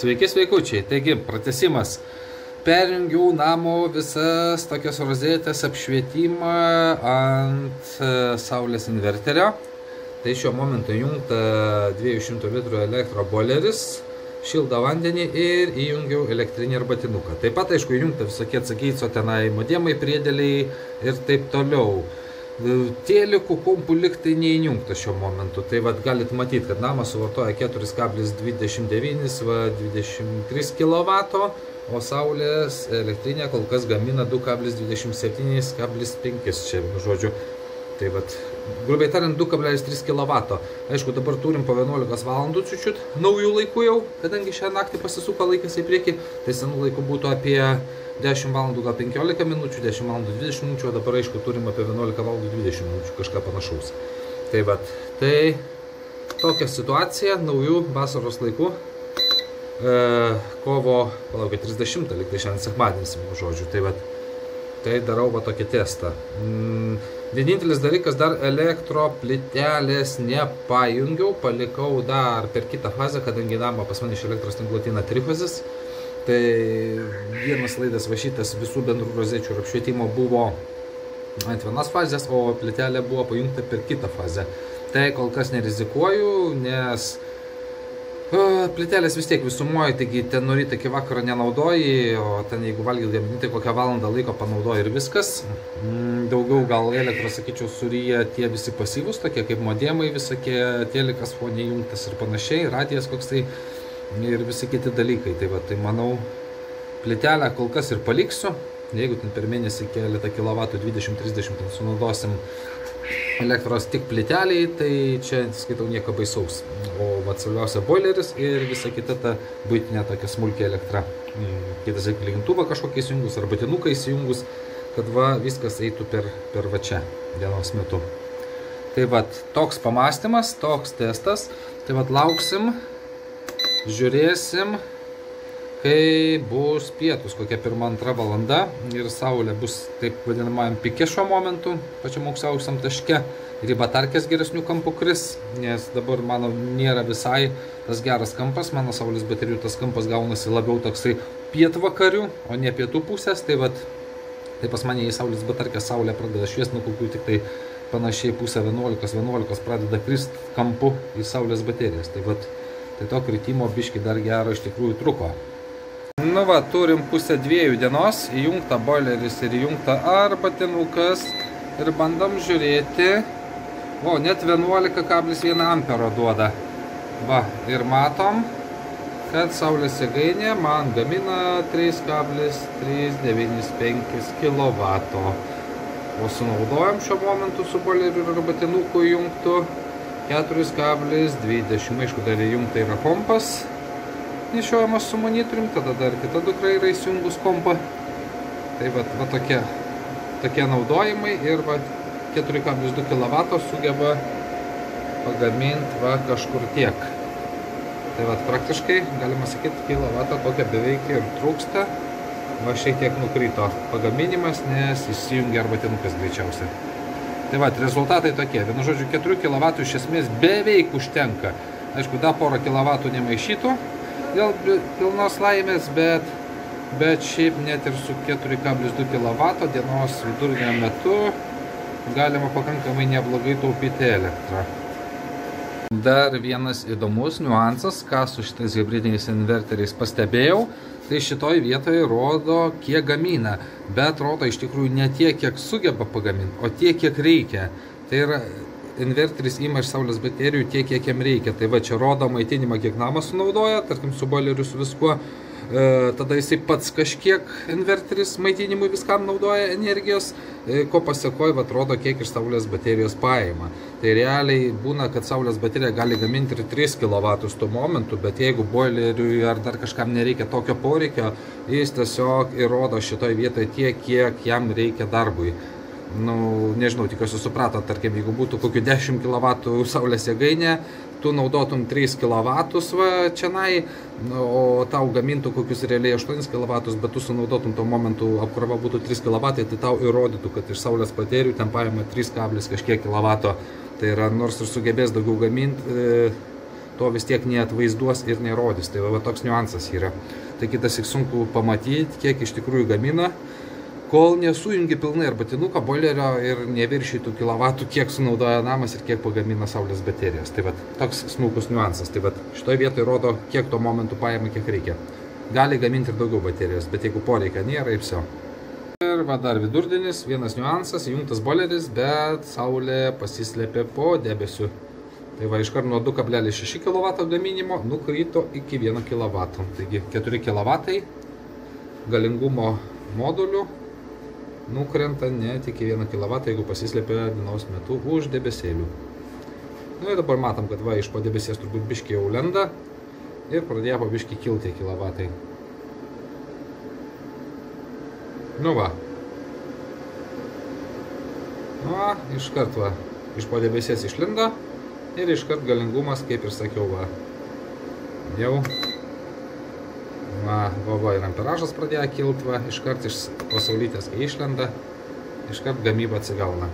Sveiki, sveikučiai. Taigi, pratęsimas. Perjungiau namo visas tokias rozetės apšvietimą ant saulės inverterio. Tai šiuo momentu įjungta 200 litrų elektroboileris, šildą vandenį ir įjungiau elektrinį arbatinuką. Taip pat, aišku, įjungta visokie atsakeico tenai modemai, priedėliai ir taip toliau. Telikų kompų liktai neįjungta šiuo momentu. Tai vat galit matyti, kad namas suvartoja 4,29, 23 kW, o saulės elektrinė kol kas gamina 2,27,5 čia, žodžiu. Tai vat, grubiai tariant, 2,3 kW. Aišku, dabar turim po 11 valandų čiučiut naujų laikų jau, kadangi šią naktį pasisuko laikas į priekį, tai senų laikų būtų apie 10 valandų, gal 15 minučių, 10 valandų 20 minučių, o dabar, aišku, turim apie 11 valandų 20 minučių, kažką panašaus. Tai vat, tai tokia situacija naujų vasaros laikų. Kovo, palaukit, 30, lyg tai šiandien sekmadienis, žodžiu, tai vat, tai darau va tokį testą. Vienintelis dalykas, dar elektroplytelės nepajungiau, palikau dar per kitą fazę, kadangi namą pas mane iš elektros tinklo ateina trifazis. Tai vienas laidas va šitas visų bendrų rozečių ir apšvietimo buvo ant vienos fazės, o plytelė buvo pajungta per kitą fazę. Tai kol kas nerizikuoju, nes plytelės vis tiek visumoji, taigi ten nuo ryto iki vakaro nenaudoji, o ten jeigu valgyt gaminti, kokią valandą laiko panaudoji ir viskas. Daugiau gal elektros, sakyčiau, suryja tie visi pasyvus, tokie kaip modemai, visokie telikas fone įjungtas ir panašiai, radijas koks tai ir visi kiti dalykai. Tai va, tai manau, plytelę kol kas ir paliksiu. Jeigu ten per mėnesį keletą kilovatų 20-30 sunaudosim elektros tik plyteliai, tai čia, skaitau, nieko baisaus. O va, svarbiausia boileris ir visa kita ta buitinė tokia smulkia elektra. Kitas lygintuvą kažkokį įsijungus, arbatinuką įsijungus, kad va, viskas eitų per va čia dienos metu. Tai va, toks pamastymas, toks testas. Tai va, lauksim. Žiūrėsim, kai bus pietus, kokia 1-2 valanda ir saulė bus taip vadinamajam pike šiuo momentu, pačiam aukščiausiam taške ir į batarkės geresnių kampų kris, nes dabar mano nėra visai tas geras kampas, mano saulės baterijų tas kampas gaunasi labiau toksai pietvakarių, o ne pietų pusės, tai vat, tai pas mane į saulės batarkės saulė pradeda šviest, nuo kokių tik tai panašiai pusę 11 pradeda krist kampu į saulės baterijas, tai vat, tai to kritimo biški dar gero iš tikrųjų truko. Nu va, turim pusę 2 dienos, įjungta boileris ir įjungta arbatinukas ir bandom žiūrėti. O, net 11,1 ampero duoda. Va, ir matom, kad saulės jėgainė man gamina 3,395 kW. O sunaudojam šiuo momentu su boileriu ir arbatinuku įjungtu 4,20. Aišku, dar įjungta yra kompas nešiojamas su monitorium, tada dar kita dukra yra įsijungus kompą. Tai va tokie naudojimai ir va 4,2 kW sugeba pagaminti va kažkur tiek. Tai va praktiškai, galima sakyti, kilovatą tokia beveik ir trūksta. Va šiek tiek nukrito pagaminimas, nes įsijungia arbatinukas greičiausiai. Tai va, rezultatai tokie. Vienu žodžiu, 4 kW iš esmės beveik užtenka. Aišku, dar porą kW nemaišytų dėl pilnos laimės, bet šiaip net ir su 4,2 kW dienos vidurdienio metu galima pakankamai neblogai taupyti elektrą. Dar vienas įdomus niuansas, ką su šitais hibridiniais inverteriais pastebėjau, tai šitoj vietoje rodo, kiek gamina, bet rodo iš tikrųjų ne tiek, kiek sugeba pagaminti, o tiek, kiek reikia. Tai yra, inverteris ima iš saulės baterijų tiek, kiek jam reikia. Tai va, čia rodo maitinimą, kiek namas sunaudoja, tarkim su boileriu su viskuo. Tada jisai pats kažkiek inverteris maitinimui viskam naudoja energijos, ko pasekoja, va, rodo, kiek iš saulės baterijos paima. Tai realiai būna, kad saulės baterija gali gaminti ir 3 kW tuo momentu, bet jeigu boileriui ar dar kažkam nereikia tokio poreikio, jis tiesiog įrodo šitoj vietoje tiek, kiek jam reikia darbui. Nu, nežinau, tikiuosi suprato, tarkim, jeigu būtų kokių 10 kW saulės jėgainė, tu naudotum 3 kW va čianai, o tau gamintų kokius realiai 8 kW, bet tu sunaudotum tuo momentu apkrova būtų 3 kW, tai tau įrodytų, kad iš saulės baterijų ten paima 3 kažkiek kW. Tai yra, nors ir sugebės daugiau gaminti, to vis tiek neatvaizduos ir nerodys. Tai va toks niuansas yra. Tai kitas tik sunku pamatyti, kiek iš tikrųjų gamina, kol nesujungi pilnai ar batinuką, boilerio ir neviršytų kilovatų, kiek sunaudoja namas ir kiek pagamina saulės baterijos. Tai va toks smulkus niuansas. Tai va šitoje vietoje rodo, kiek to momentų paima, kiek reikia. Gali gaminti ir daugiau baterijos, bet jeigu poreikio nėra, ir viso. Ir va dar vidurdienis, vienas niuansas, įjungtas boileris, bet saulė pasislėpė po debesiu. Tai va iškart nuo 2,6 kW gaminimo nukrito iki 1 kW. Taigi 4 kW galingumo modulių nukrenta net iki 1 kW, jeigu pasislėpė dienos metu už debesėlių. Nu ir dabar matom, kad va iš po debesies turbūt biškiai jau lenda ir pradėjo po biškiai kilti kilovatai. Nu va. Nu va, iškart va, iš po debesies išlindo ir iškart galingumas, kaip ir sakiau, va, jau, va, ir amperažas pradėjo kilti, va, iškart iš po saulytės, kai išlenda, iškart gamyba atsigauna.